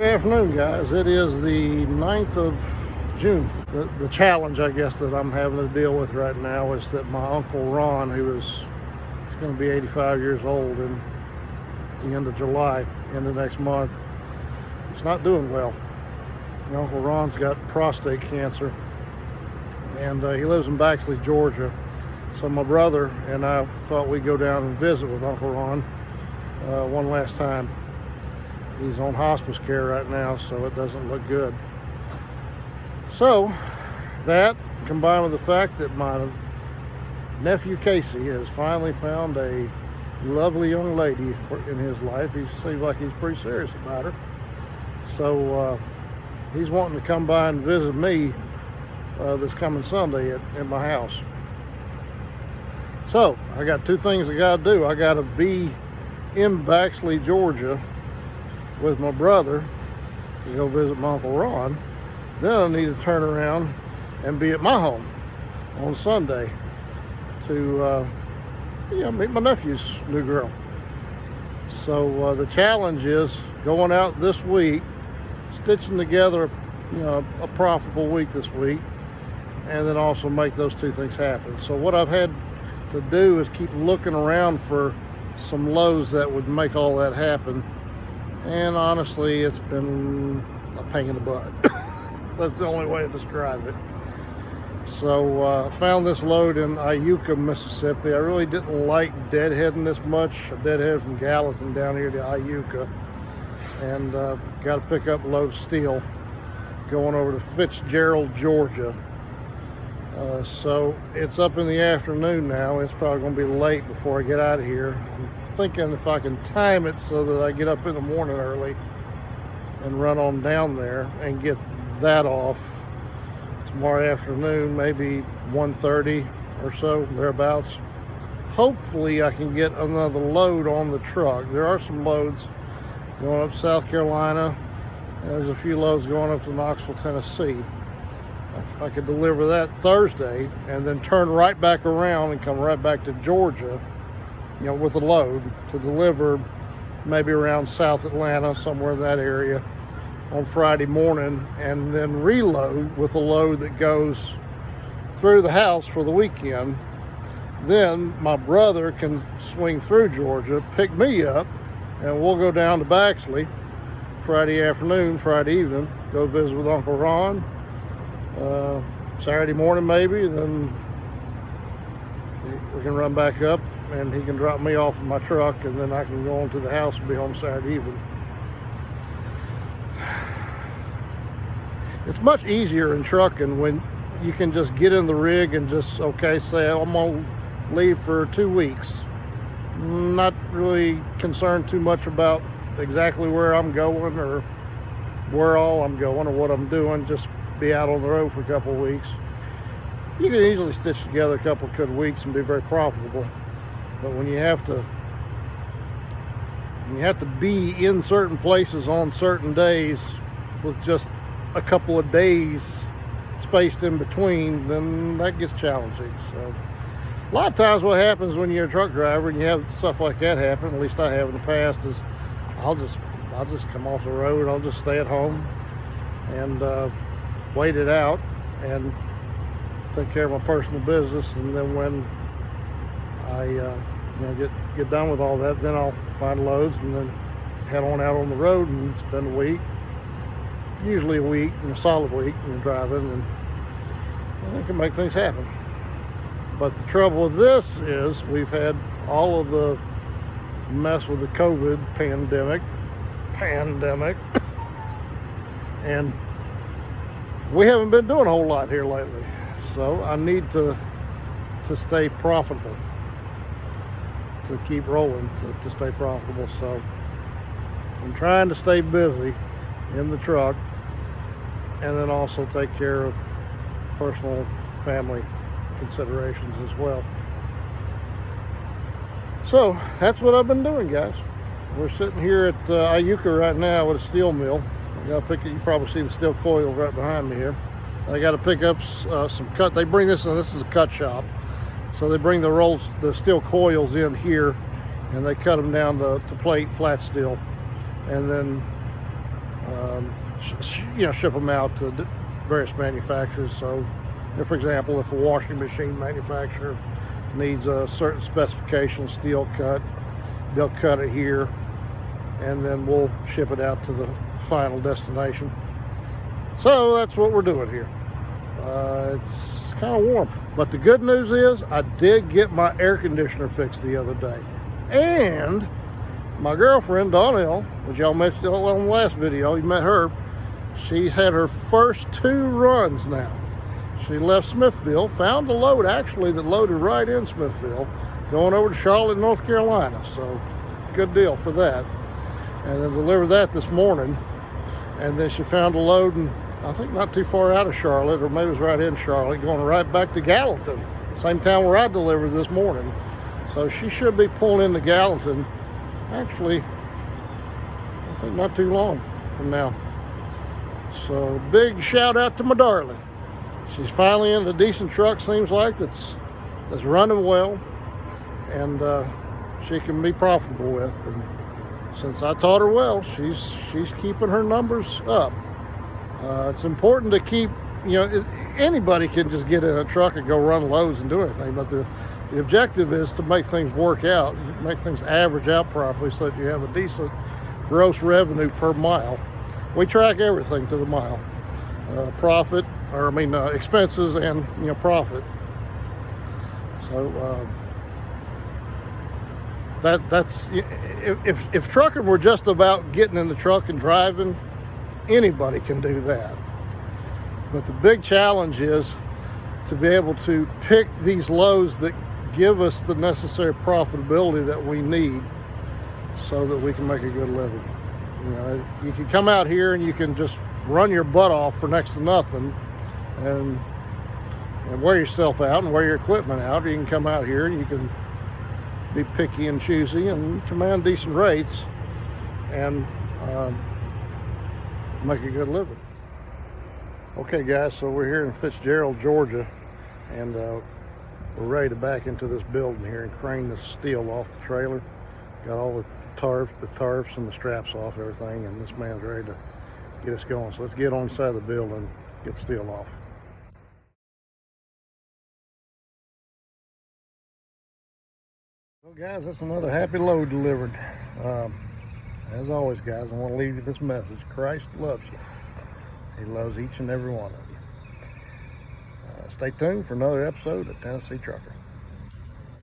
Good afternoon, guys. It is the 9th of June. The challenge, I guess, that I'm having to deal with right now is that my Uncle Ron, he's going to be 85 years old in the end of July, end of next month, he's not doing well. My Uncle Ron's got prostate cancer, and he lives in Baxley, Georgia. So my brother and I thought we'd go down and visit with Uncle Ron one last time. He's on hospice care right now, so it doesn't look good. So, that combined with the fact that my nephew Casey has finally found a lovely young lady in his life. He seems like he's pretty serious about her. So, he's wanting to come by and visit me this coming Sunday at my house. So, I got two things I got to do. I got to be in Baxley, Georgia with my brother to go visit my Uncle Ron. Then I need to turn around and be at my home on Sunday to meet my nephew's new girl. So the challenge is going out this week, stitching together a profitable week this week, and then also make those two things happen. So what I've had to do is keep looking around for some loads that would make all that happen. And honestly, it's been a pain in the butt. That's the only way to describe it. So I found this load in Iuka, Mississippi. I really didn't like deadheading this much. I deadheaded from Gallatin down here to Iuka. And got to pick up a load of steel going over to Fitzgerald, Georgia. So it's up in the afternoon now. It's probably going to be late before I get out of here. I'm thinking if I can time it so that I get up in the morning early and run on down there and get that off tomorrow afternoon, maybe 1:30 or so, thereabouts. Hopefully I can get another load on the truck. There are some loads going up South Carolina. There's a few loads going up to Knoxville, Tennessee. If I could deliver that Thursday and then turn right back around and come right back to Georgia, with a load to deliver maybe around South Atlanta, somewhere in that area on Friday morning, and then reload with a load that goes through the house for the weekend. Then my brother can swing through Georgia, pick me up, and we'll go down to Baxley Friday afternoon, Friday evening, go visit with Uncle Ron. Saturday morning maybe, then we can run back up and he can drop me off in my truck, and then I can go on to the house and be home Saturday evening. It's much easier in trucking when you can just get in the rig and just, say I'm going to leave for 2 weeks. Not really concerned too much about exactly where I'm going or where all I'm going or what I'm doing. Just be out on the road for a couple of weeks. You can easily stitch together a couple of good weeks and be very profitable. But when you have to be in certain places on certain days with just a couple of days spaced in between, then that gets challenging. So a lot of times what happens when you're a truck driver and you have stuff like that happen, at least I have in the past, is I'll just come off the road. I'll just stay at home and wait it out and take care of my personal business, and then when I get done with all that, then I'll find loads and then head on out on the road and spend a week, usually a week, a solid week, driving, and I can make things happen. But the trouble with this is we've had all of the mess with the COVID pandemic, and we haven't been doing a whole lot here lately. So I need to stay profitable, to keep rolling, to stay profitable. So I'm trying to stay busy in the truck and then also take care of personal family considerations as well. So that's what I've been doing, guys. We're sitting here at Iuka right now with a steel mill. You probably see the steel coils right behind me here. I got to pick up some cut. They bring this is a cut shop. So they bring the steel coils in here, and they cut them down to plate flat steel, and then ship them out to various manufacturers. So, for example, if a washing machine manufacturer needs a certain specification steel cut, they'll cut it here, and then we'll ship it out to the final destination. So that's what we're doing here. It's kind of warm, but the good news is I did get my air conditioner fixed the other day, and my girlfriend Donnell, which y'all met on the last video, you met her. She's had her first 2 runs now. She left Smithville, found a load actually that loaded right in Smithville, going over to Charlotte, North Carolina. So good deal for that. And then delivered that this morning. And then she found a load, and I think not too far out of Charlotte, or maybe it was right in Charlotte, going right back to Gallatin, same town where I delivered this morning. So she should be pulling into Gallatin, actually, I think not too long from now. So big shout out to my darling. She's finally in a decent truck, seems like, that's running well, and she can be profitable with. And since I taught her well, she's keeping her numbers up. It's important to keep, anybody can just get in a truck and go run loads and do anything, but the objective is to make things work out, make things average out properly so that you have a decent gross revenue per mile. We track everything to the mile. Expenses and, profit. So that's, if trucking were just about getting in the truck and driving, anybody can do that. But the big challenge is to be able to pick these loads that give us the necessary profitability that we need so that we can make a good living. You can come out here and you can just run your butt off for next to nothing and wear yourself out and wear your equipment out. You can come out here and you can be picky and choosy and command decent rates and make a good living. Okay guys, so we're here in Fitzgerald, Georgia, and we're ready to back into this building here and crane the steel off the trailer. Got all the tarps and the straps off everything, and this man's ready to get us going. So let's get on the side of the building and get the steel off. Well guys, that's another happy load delivered. As always guys, I want to leave you this message. Christ loves you. He loves each and every one of you. Stay tuned for another episode of Tennessee Trucker.